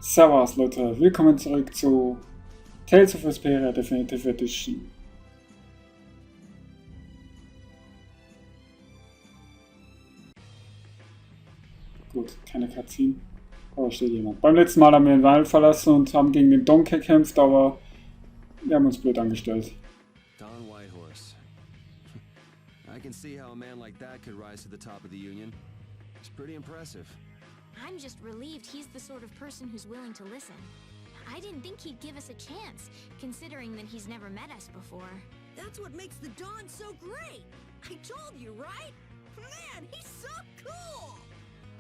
Servus Leute, willkommen zurück zu Teil of Vesperia Definitive Edition. Gut, keine Cutscene. Aber steht jemand. Beim letzten Mal haben wir den Wald verlassen und haben gegen den Don gekämpft, aber wir haben uns blöd angestellt. Don Whitehorse. I can see how a man like that could rise to the top of the Union. It's pretty impressive. I'm just relieved he's the sort of person who's willing to listen. I didn't think he'd give us a chance, considering that he's never met us before. That's what makes the Dawn so great! I told you, right? Man, he's so cool!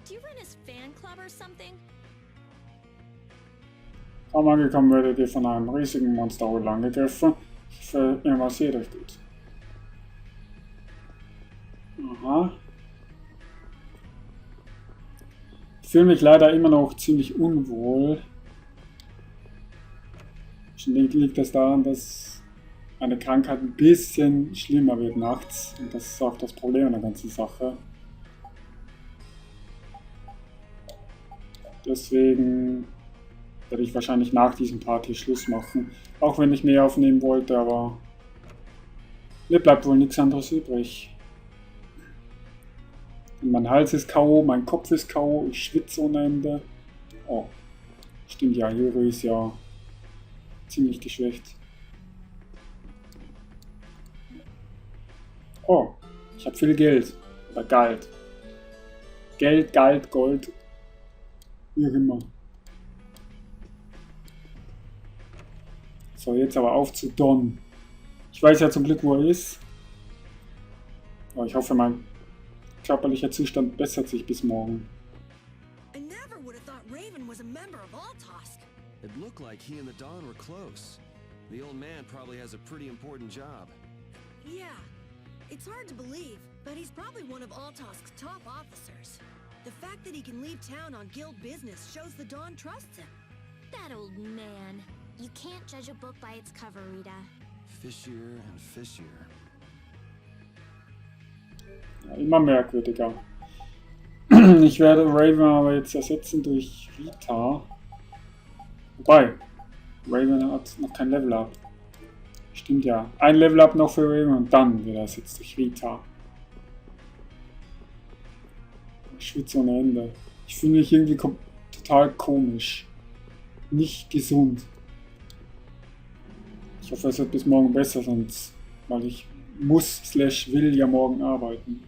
Do you run his fan club or something? Kaum angekommen werdet ihr von einem riesigen Monsterhudel angegriffen. Ich hoffe, ihr massiert euch gut. Aha. Ich fühle mich leider immer noch ziemlich unwohl. Wahrscheinlich liegt das daran, dass meine Krankheit ein bisschen schlimmer wird nachts. Und das ist auch das Problem an der ganzen Sache. Deswegen werde ich wahrscheinlich nach diesem Part hier Schluss machen. Auch wenn ich mehr aufnehmen wollte, aber mir bleibt wohl nichts anderes übrig. Und mein Hals ist K.O., mein Kopf ist K.O., ich schwitze ohne Ende. Oh, stimmt ja, Yuri ist ja ziemlich geschwächt. Oh, ich habe viel Geld. Oder Geld. Geld, Gold. Wie auch immer. So, jetzt aber auf zu Don. Ich weiß ja zum Glück, wo er ist. Aber ich hoffe, mein körperlicher Zustand bessert sich bis morgen. I never would have thought Raven was a member of Altosk. It looked like he and the Don were close. The old man probably has a pretty important job. Yeah, it's hard to believe, but he's probably one of Altosk's top officers. The fact that he can leave town on guild business shows the Dawn trusts him. That old man. You can't judge a book by its cover, Rita. Fishier and fishier. Ja, immer merkwürdiger. Ich werde Raven aber jetzt ersetzen durch Rita. Wobei, Raven hat noch kein Level Up. Stimmt ja. Ein Level Up noch für Raven und dann wird er ersetzt durch Rita. Ich schwitze ohne Ende. Ich fühle mich irgendwie total komisch. Nicht gesund. Ich hoffe, es wird bis morgen besser, sonst, weil ich will ja morgen arbeiten.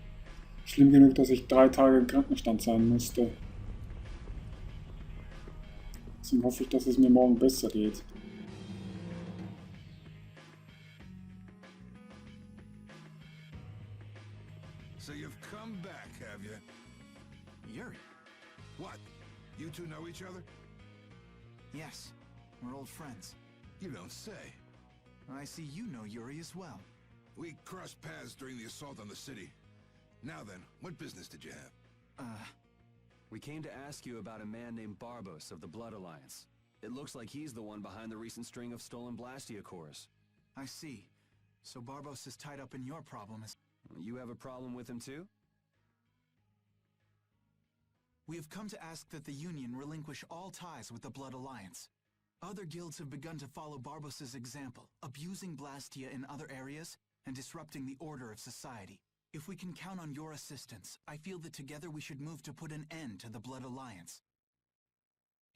Schlimm genug, dass ich 3 Tage im Krankenstand sein musste. Deswegen hoffe ich, dass es mir morgen besser geht. So you've come back, have you? Yuri? What? You two know each other? Yes, we're old friends. You don't say. I see you know Yuri as well. We crossed paths during the assault on the city. Now then, what business did you have? We came to ask you about a man named Barbos of the Blood Alliance. It looks like he's the one behind the recent string of stolen Blastia cores. I see. So Barbos is tied up in your problem as... You have a problem with him too? We have come to ask that the Union relinquish all ties with the Blood Alliance. Other guilds have begun to follow Barbos' example, abusing Blastia in other areas and disrupting the order of society. If we can count on your assistance, I feel that together we should move to put an end to the Blood Alliance.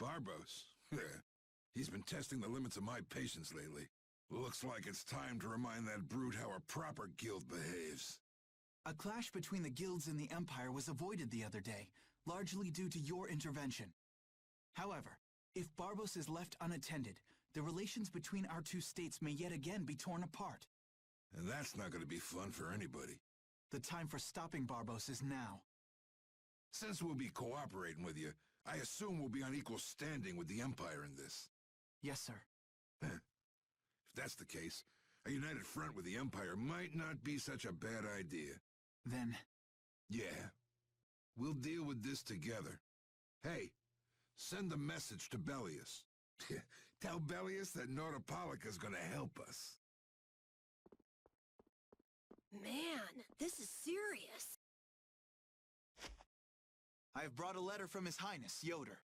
Barbos? He's been testing the limits of my patience lately. Looks like it's time to remind that brute how a proper guild behaves. A clash between the guilds and the Empire was avoided the other day, largely due to your intervention. However, if Barbos is left unattended, the relations between our two states may yet again be torn apart. And that's not going to be fun for anybody. The time for stopping Barbos is now. Since we'll be cooperating with you, I assume we'll be on equal standing with the Empire in this. Yes, sir. If that's the case, a united front with the Empire might not be such a bad idea. Then... Yeah. We'll deal with this together. Hey, send a message to Bellius. Tell Bellius that Nordopolica's gonna help us. Man, this is serious. I have brought a letter from His Highness, Yoder.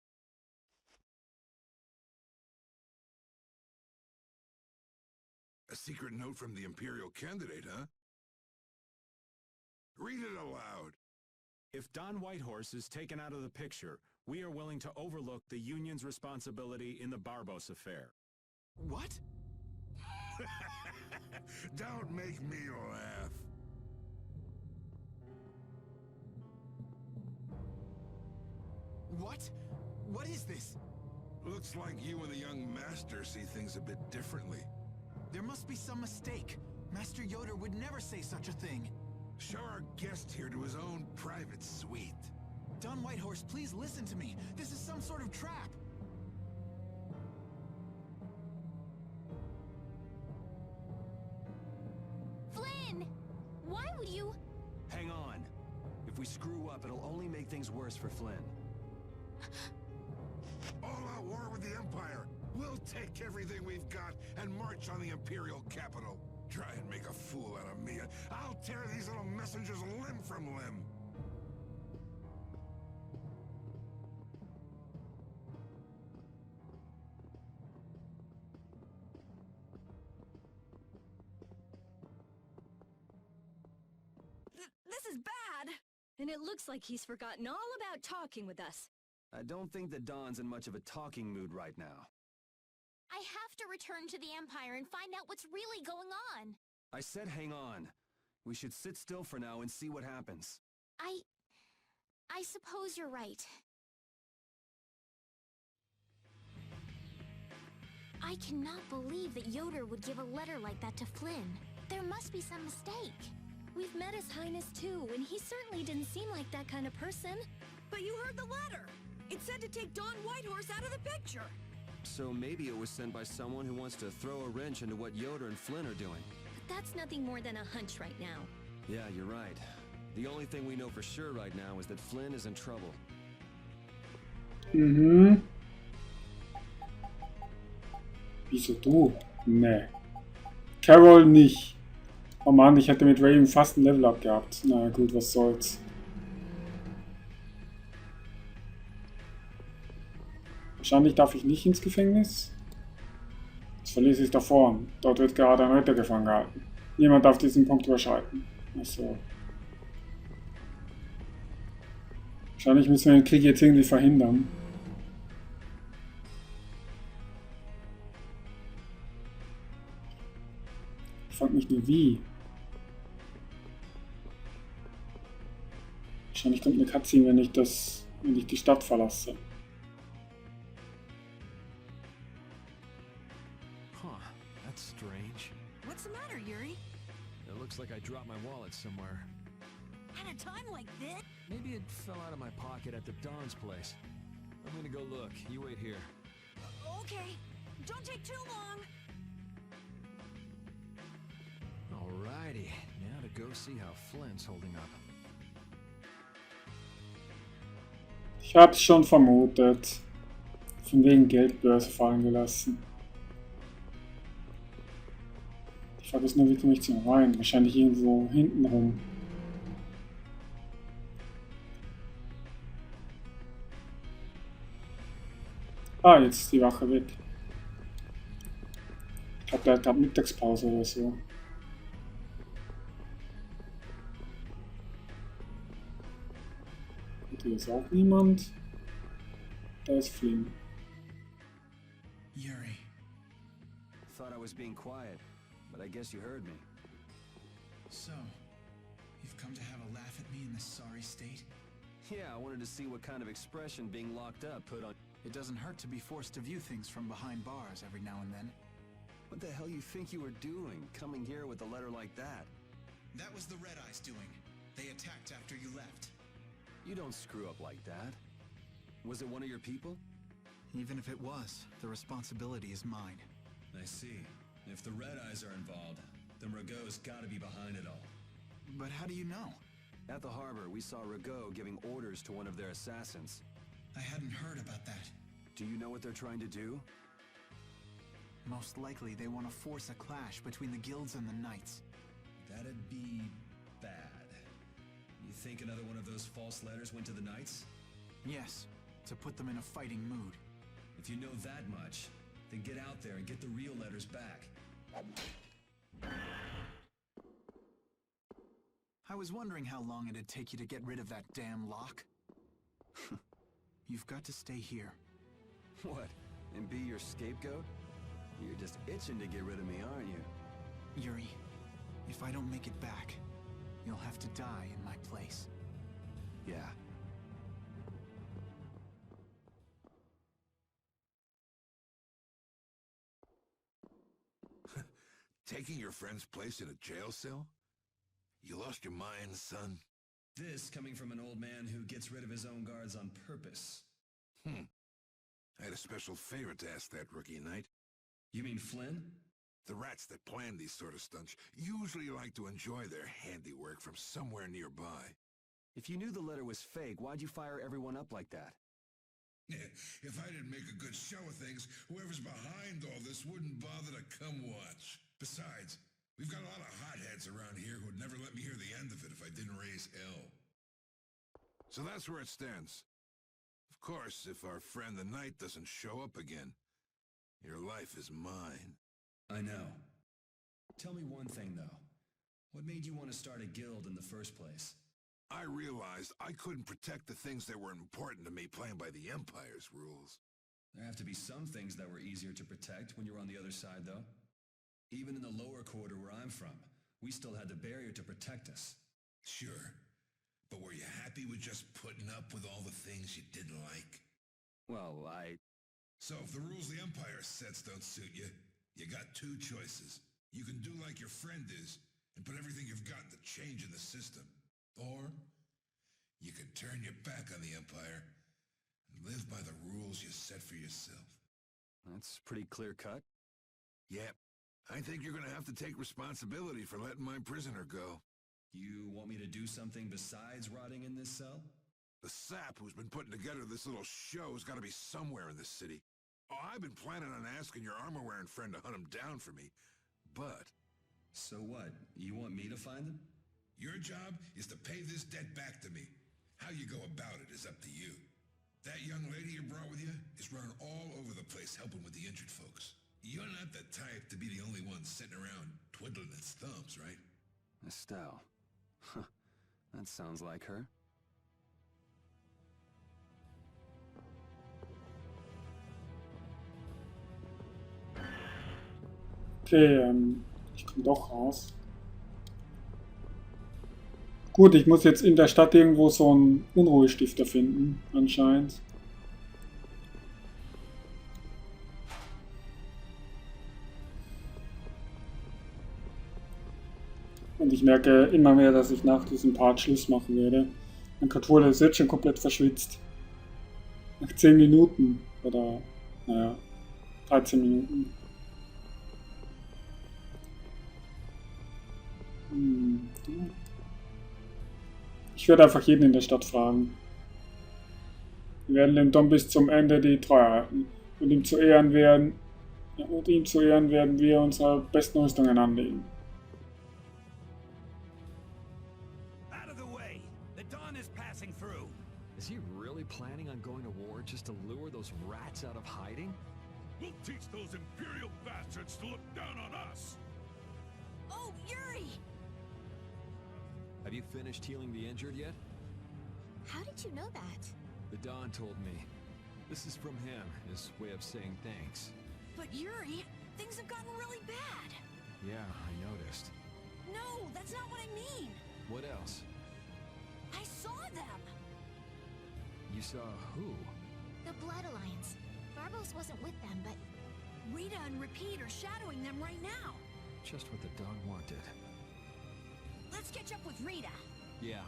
A secret note from the Imperial candidate, huh? Read it aloud. If Don Whitehorse is taken out of the picture, we are willing to overlook the Union's responsibility in the Barbos affair. What? Don't make me laugh. What? What is this? Looks like you and the young master see things a bit differently. There must be some mistake. Master Yoder would never say such a thing. Show our guest here to his own private suite. Don Whitehorse, please listen to me. This is some sort of trap. Flynn! Why would you... Hang on. If we screw up, it'll only make things worse for Flynn. All-out war with the Empire. We'll take everything we've got and march on the Imperial capital. Try and make a fool out of me, and I'll tear these little messengers limb from limb. This is bad! And it looks like he's forgotten all about talking with us. I don't think that Don's in much of a talking mood right now. I have to return to the Empire and find out what's really going on. I said hang on. We should sit still for now and see what happens. I suppose you're right. I cannot believe that Yoder would give a letter like that to Flynn. There must be some mistake. We've met His Highness too, and he certainly didn't seem like that kind of person. But you heard the letter! It said to take Don Whitehorse out of the picture! So maybe it was sent by someone who wants to throw a wrench into what Yoder and Flynn are doing. But that's nothing more than a hunch right now. Yeah, you're right. The only thing we know for sure right now is that Flynn is in trouble. Mhm. Wieso du? Nee. Carol nicht. Oh Mann, ich hätte mit Raven fast ein Level-Up gehabt. Na gut, was soll's. Wahrscheinlich darf ich nicht ins Gefängnis. Das Verlies ist da vorn. Dort wird gerade ein Ritter gefangen gehalten. Niemand darf diesen Punkt überschreiten. Achso. Wahrscheinlich müssen wir den Krieg jetzt irgendwie verhindern. Ich frage mich nur wie. Wahrscheinlich kommt eine Cutscene, wenn ich die Stadt verlasse. Huh, that's strange. What's the matter, Yuri? It looks like I dropped my wallet somewhere. At a time like this? Maybe it fell out of my pocket at the Don's place. I'm gonna go look. You wait here. Okay. Don't take too long. Alrighty, now to go see how Flynn's holding up. Ich hab's schon vermutet. Von wegen Geldbörse fallen gelassen. Die Frage ist nur, wie komme ich zu rein? Wahrscheinlich irgendwo hinten rum. Ah, jetzt ist die Wache weg. Ich glaube, der hat gerade Mittagspause oder so. Und hier ist auch niemand. Da ist Flynn. Yuri. Thought I was being quiet, but I guess you heard me. So, you've come to have a laugh at me in this sorry state? Yeah, I wanted to see what kind of expression being locked up put on... It doesn't hurt to be forced to view things from behind bars every now and then. What the hell you think you were doing, coming here with a letter like that? That was the Red Eyes doing. They attacked after you left. You don't screw up like that. Was it one of your people? Even if it was, the responsibility is mine. I see. If the Red Eyes are involved, then Rago's gotta be behind it all. But how do you know? At the harbor, we saw Rago giving orders to one of their assassins. I hadn't heard about that. Do you know what they're trying to do? Most likely they want to force a clash between the guilds and the knights. That'd be bad. You think another one of those false letters went to the Knights? Yes, to put them in a fighting mood. If you know that much, then get out there and get the real letters back. I was wondering how long it'd take you to get rid of that damn lock. You've got to stay here. What? And be your scapegoat? You're just itching to get rid of me, aren't you? Yuri, if I don't make it back, you'll have to die in my place. Yeah. Taking your friend's place in a jail cell? You lost your mind, son? This coming from an old man who gets rid of his own guards on purpose. I had a special favor to ask that rookie knight. You mean Flynn? The rats that plan these sort of stunts usually like to enjoy their handiwork from somewhere nearby. If you knew the letter was fake, why'd you fire everyone up like that? If I didn't make a good show of things, whoever's behind all this wouldn't bother to come watch. Besides, we've got a lot of hotheads around here who'd never let me hear the end of it if I didn't raise hell. So that's where it stands. Of course, if our friend the knight doesn't show up again, your life is mine. I know. Tell me one thing, though. What made you want to start a guild in the first place? I realized I couldn't protect the things that were important to me playing by the Empire's rules. There have to be some things that were easier to protect when you're on the other side, though. Even in the lower quarter where I'm from, we still had the barrier to protect us. Sure. But were you happy with just putting up with all the things you didn't like? Well, So if the rules the Empire sets don't suit you, you got two choices. You can do like your friend is, and put everything you've got into change in the system. Or, you can turn your back on the Empire, and live by the rules you set for yourself. That's pretty clear-cut. Yep. I think you're gonna have to take responsibility for letting my prisoner go. You want me to do something besides rotting in this cell? The sap who's been putting together this little show's gotta be somewhere in this city. Oh, I've been planning on asking your armor-wearing friend to hunt him down for me, but... So what? You want me to find them? Your job is to pay this debt back to me. How you go about it is up to you. That young lady you brought with you is running all over the place helping with the injured folks. You're not the type to be the only one sitting around twiddling its thumbs, right? Estelle. Huh. That sounds like her. Okay, ich komme doch raus. Gut, ich muss jetzt in der Stadt irgendwo so einen Unruhestifter finden, anscheinend. Und ich merke immer mehr, dass ich nach diesem Part Schluss machen werde. Mein Controller ist jetzt schon komplett verschwitzt. Nach 10 Minuten oder, naja, 13 Minuten. Ich werde einfach jeden in der Stadt fragen. Wir werden dem Dom bis zum Ende die Treue halten. Und ihm zu Ehren werden wir unsere besten Rüstungen anlegen. Out of the way! The Dawn is passing through! Is he really planning on going to war just to lure those rats out of hiding? We'll teach those Imperial bastards to look down on us! Oh, Yuri! Have you finished healing the injured yet? How did you know that? The Don told me. This is from him, his way of saying thanks. But Yuri, things have gotten really bad. Yeah, I noticed. No, that's not what I mean. What else? I saw them. You saw who? The Blood Alliance. Barbos wasn't with them, but Rita and Repeat are shadowing them right now. Just what the Don wanted. Let's catch up with Rita. Yeah.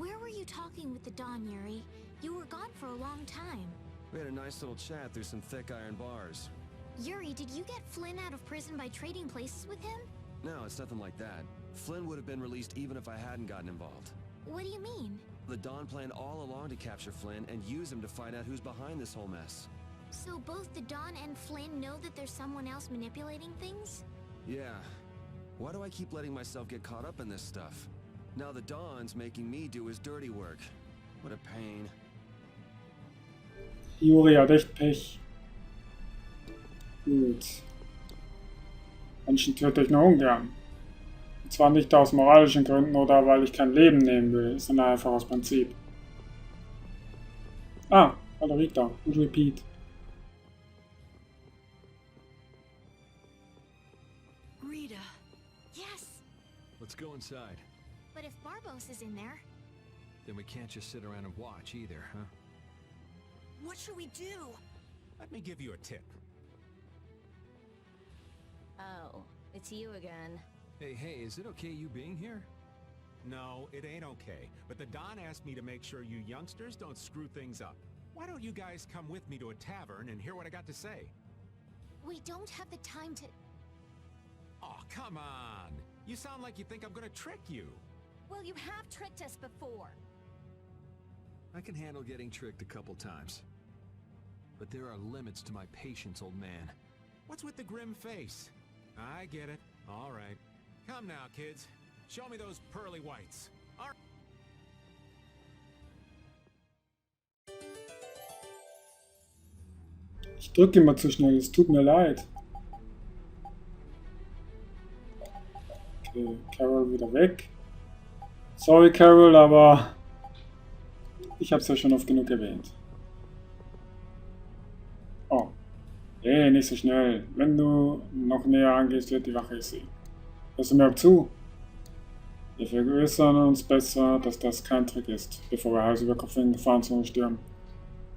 where were you talking with the Don, Yuri? You were gone for a long time. We had a nice little chat through some thick iron bars. Yuri, did you get Flynn out of prison by trading places with him? No, it's nothing like that. Flynn would have been released even if I hadn't gotten involved. What do you mean? The Don planned all along to capture Flynn and use him to find out who's behind this whole mess. So both the Don and Flynn know that there's someone else manipulating things? Yeah. Why do I keep letting myself get caught up in this stuff? Now the Don's making me do his dirty work. What a pain. Juri hat echt Pech. Gut. Menschen töte ich nur ungern. Und zwar nicht aus moralischen Gründen oder weil ich kein Leben nehmen will, sondern einfach aus Prinzip. Ah, hallo Rita. Und Repeat. Rita. Yes, Let's go inside. but if Barbos is in there, Then we can't just sit around and watch either, huh? What should we do? Let me give you a tip. oh, it's you again. Hey, is it okay you being here? No, it ain't okay. But the Don asked me to make sure you youngsters don't screw things up. Why don't you guys come with me to a tavern and hear what I got to say? We don't have the time to. Oh, come on. You sound like you think I'm gonna trick you. Well, you have tricked us before. I can handle getting tricked a couple times. But there are limits to my patience, old man. What's with the grim face? I get it. All right. Come now, kids. Show me those pearly whites. All right. Ich drücke immer zu schnell, es tut mir leid. Okay, Carol wieder weg. Sorry Carol, aber ich habe es ja schon oft genug erwähnt. Oh. Hey, nicht so schnell. Wenn du noch näher angehst, wird die Wache es sehen. Hörst du mir zu? Wir vergrößern uns besser, dass das kein Trick ist, bevor wir Hals über Kopf in Gefahrenzone stürmen.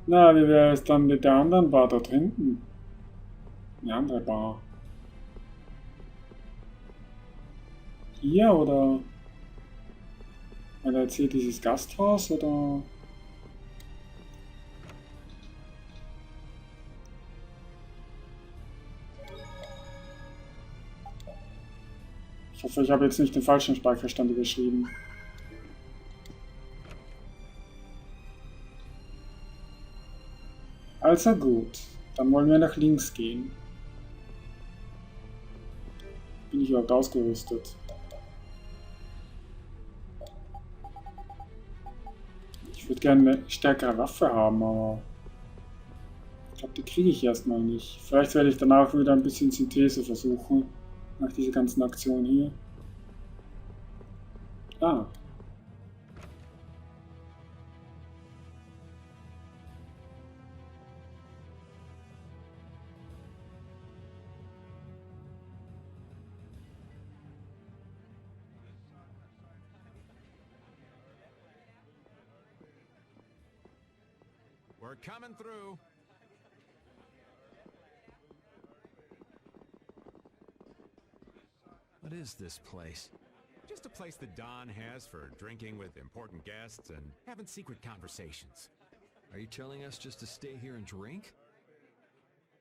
Na, wie wäre es dann mit der anderen Bar dort hinten? Eine andere Bar. Hier oder? Oder jetzt hier dieses Gasthaus oder? Ich hoffe, ich habe jetzt nicht den falschen Speicherstand überschrieben. Also gut, dann wollen wir nach links gehen. Bin ich überhaupt ausgerüstet? Ich würde gerne eine stärkere Waffe haben, aber ich glaube, die kriege ich erstmal nicht. Vielleicht werde ich danach wieder ein bisschen Synthese versuchen, nach dieser ganzen Aktion hier. Ah. We're coming through. What is this place? Just a place the Don has for drinking with important guests and having secret conversations. Are you telling us just to stay here and drink?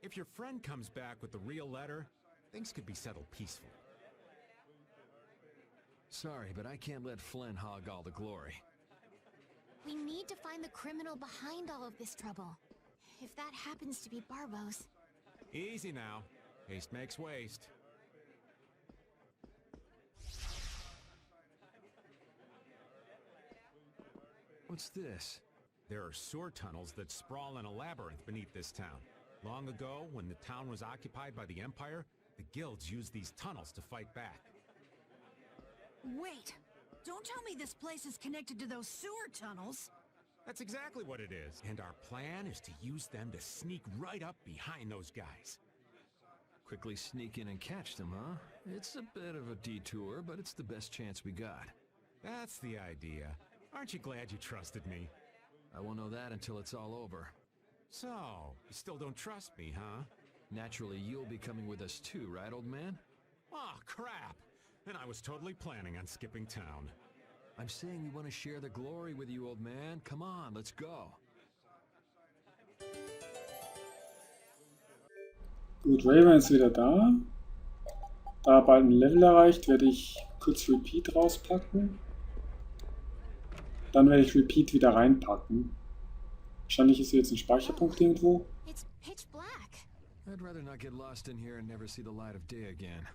If your friend comes back with the real letter, things could be settled peacefully. Sorry, but I can't let Flynn hog all the glory. We need to find the criminal behind all of this trouble. If that happens to be Barbos. Easy now. Haste makes waste. What's this? There are sewer tunnels that sprawl in a labyrinth beneath this town. Long ago, when the town was occupied by the Empire, the guilds used these tunnels to fight back. Wait! Don't tell me this place is connected to those sewer tunnels! That's exactly what it is. And our plan is to use them to sneak right up behind those guys. Quickly sneak in and catch them, huh? It's a bit of a detour, but it's the best chance we got. That's the idea. Aren't you glad you trusted me? I won't know that until it's all over. So, you still don't trust me, huh? Naturally, you'll be coming with us too, right, old man? Aw, crap! And I was totally planning on skipping town. I'm saying we want to share the glory with you, old man. Come on, let's go. Gut, Raven ist wieder da. Da bald ein Level erreicht, werde ich kurz Repeat rauspacken. Dann werde ich Repeat wieder reinpacken. Wahrscheinlich ist hier jetzt ein Speicherpunkt irgendwo. It's pitch black. I'd rather not get lost in here and never see the light of day again.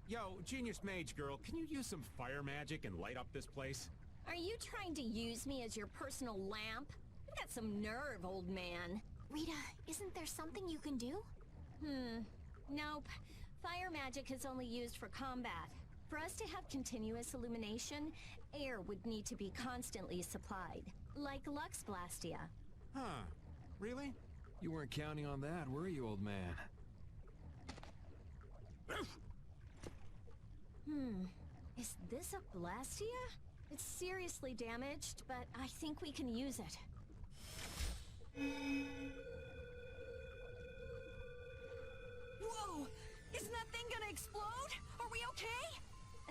Yo, Genius Mage Girl, can you use some fire magic and light up this place? Are you trying to use me as your personal lamp? You've got some nerve, old man. Rita, isn't there something you can do? Nope. Fire magic is only used for combat. For us to have continuous illumination, air would need to be constantly supplied. Like Lux Blastia. Huh. Really? You weren't counting on that, were you, old man? Is this a Blastia? It's seriously damaged, but I think we can use it. Whoa! Isn't that thing gonna explode? Are we okay?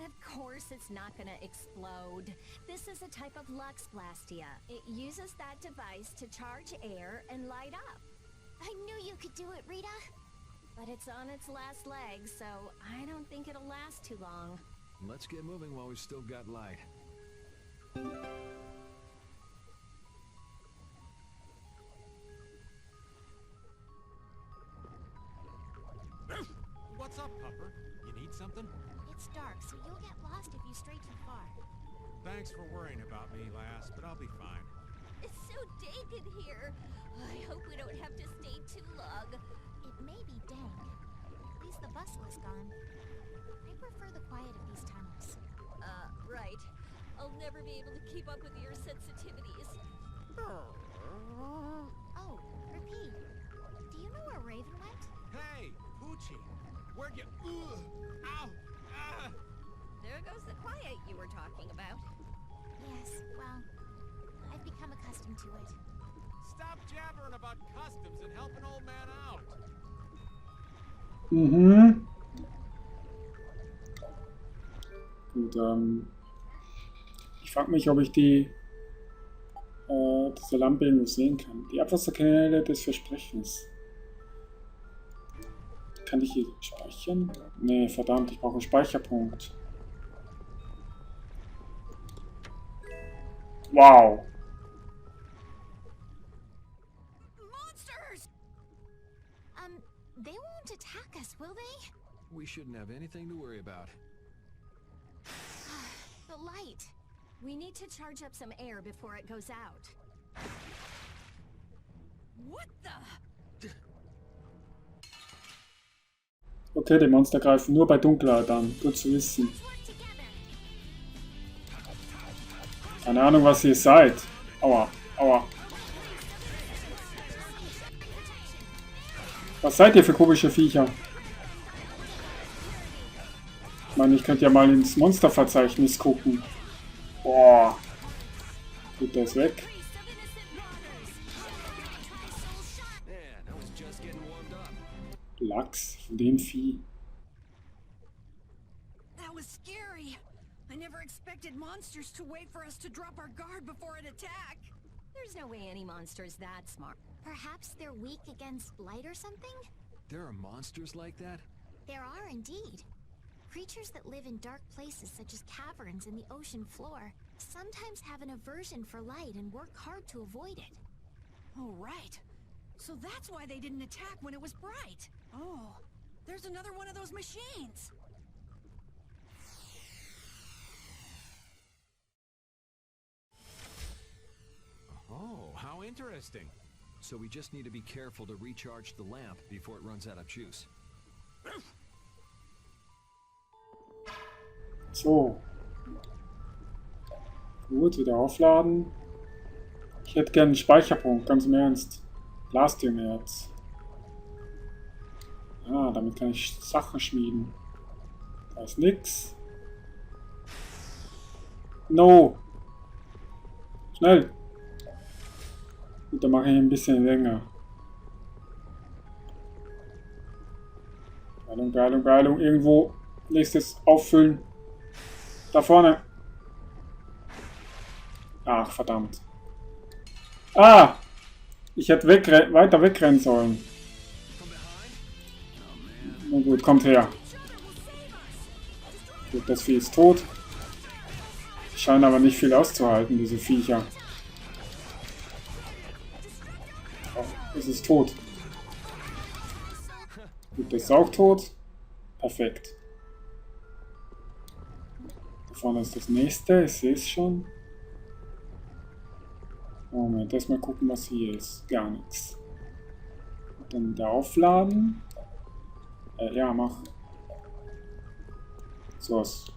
Of course it's not gonna explode. This is a type of Lux Blastia. It uses that device to charge air and light up. I knew you could do it, Rita. But it's on its last legs, so I don't think it'll last too long. Let's get moving while we've still got light. What's up, Pupper? You need something? It's dark, so you'll get lost if you stray too far. Thanks for worrying about me, lass, but I'll be fine. It's so dank in here. I hope we don't have to stay too long. It may be dank. At least the bustle is gone. I prefer the quiet of these tunnels. Right. I'll never be able to keep up with your sensitivities. Oh, repeat. Do you know where Raven went? Hey, Poochie! Where'd you... Ow! Ah! There goes the quiet you were talking about. Yes, well, I've become accustomed to it. Stop jabbering about customs and help an old man out! Gut, ich frage mich, ob ich diese Lampe irgendwo sehen kann. Die Abwasserkanäle des Versprechens. Kann ich hier speichern? Nee, verdammt, ich brauche einen Speicherpunkt. Wow. Monsters! They won't attack us, will they? We shouldn't have anything to worry about. The light. We need to charge up some air before it goes out. What the? Okay, die Monster greifen nur bei Dunkelheit an. Gut zu wissen. Keine Ahnung, was ihr seid. Aua, aua. Was seid ihr für komische Viecher? Ich meine, ich könnte ja mal ins Monsterverzeichnis gucken. Boah. Gut, der ist weg. Lachs von dem Vieh. That was scary. I never expected monsters to wait for us to drop our guard before an attack. There's no way any monster's that smart. Perhaps they're weak against light or something? There are monsters like that? There are indeed. Creatures that live in dark places such as caverns in the ocean floor sometimes have an aversion for light and work hard to avoid it. Oh, right. So that's why they didn't attack when it was bright. Oh, there's another one of those machines. Oh, how interesting. So we just need to be careful to recharge the lamp before it runs out of juice. So. Gut, wieder aufladen. Ich hätte gerne einen Speicherpunkt, ganz im Ernst. Blastiumerz. Ah, damit kann ich Sachen schmieden. Da ist nix. No! Schnell! Gut, dann mache ich ein bisschen länger. Beeilung, Beeilung, Beeilung. Irgendwo nächstes auffüllen. Da vorne. Ach, verdammt. Ah! Ich hätte weiter wegrennen sollen. Na gut, kommt her. Gut, das Vieh ist tot. Scheinen aber nicht viel auszuhalten, diese Viecher. Oh, es ist tot. Gut, das ist auch tot. Perfekt. Da vorne ist das nächste, ich sehe es schon. Moment, erstmal gucken, was hier ist. Gar nichts. Dann da aufladen. Ja, mach. So ist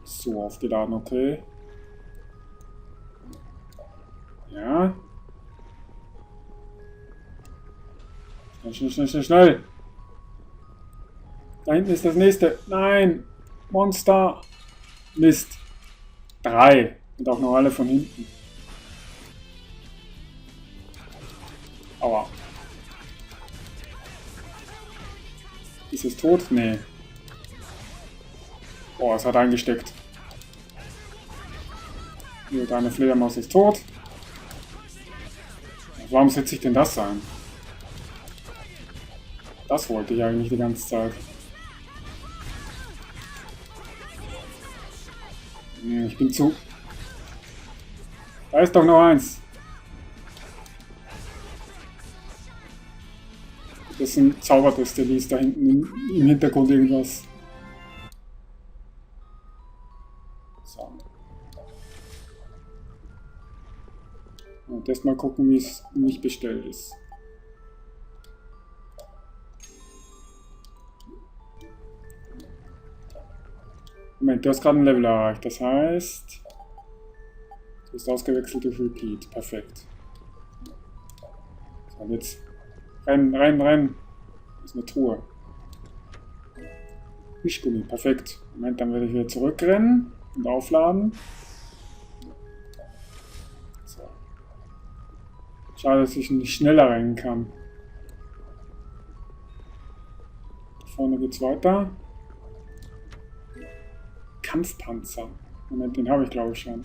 so aufgeladen, okay. Ja. Schnell. Da hinten ist das nächste. Nein! Monster! Mist. 3. Und auch noch alle von hinten. Aua. Ist es tot? Nee. Oh, es hat eingesteckt. Hier, deine Fledermaus ist tot. Warum setze ich denn das ein? Das wollte ich eigentlich die ganze Zeit. Ich bin zu... Da ist doch noch eins. Das ist ein Zauberteste, die ist da hinten im Hintergrund irgendwas. So. Und erst mal gucken, wie es nicht bestellt ist. Moment, du hast gerade ein Level erreicht. Das heißt, du bist ausgewechselt durch Repeat. Perfekt. So, jetzt rennen. Das ist eine Truhe. Wischgummi, perfekt. Moment, dann werde ich wieder zurückrennen und aufladen. So. Schade, dass ich nicht schneller rennen kann. Da vorne geht's weiter. Kampfpanzer. Moment, den habe ich glaube ich schon.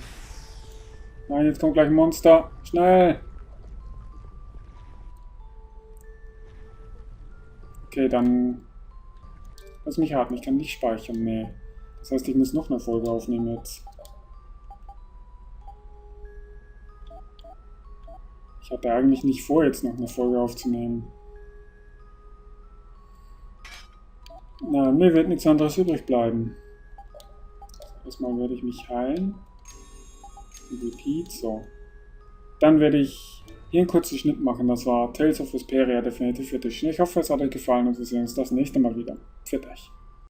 Nein, jetzt kommt gleich ein Monster. Schnell! Okay, dann... Lass mich raten, ich kann nicht speichern. Nee. Das heißt, ich muss noch eine Folge aufnehmen jetzt. Ich hatte eigentlich nicht vor, jetzt noch eine Folge aufzunehmen. Na, mir wird nichts anderes übrig bleiben. Erstmal werde ich mich heilen. Repeat, so. Dann werde ich hier einen kurzen Schnitt machen. Das war Tales of Vesperia definitiv für dich. Ich hoffe, es hat euch gefallen und wir sehen uns das nächste Mal wieder. Für euch.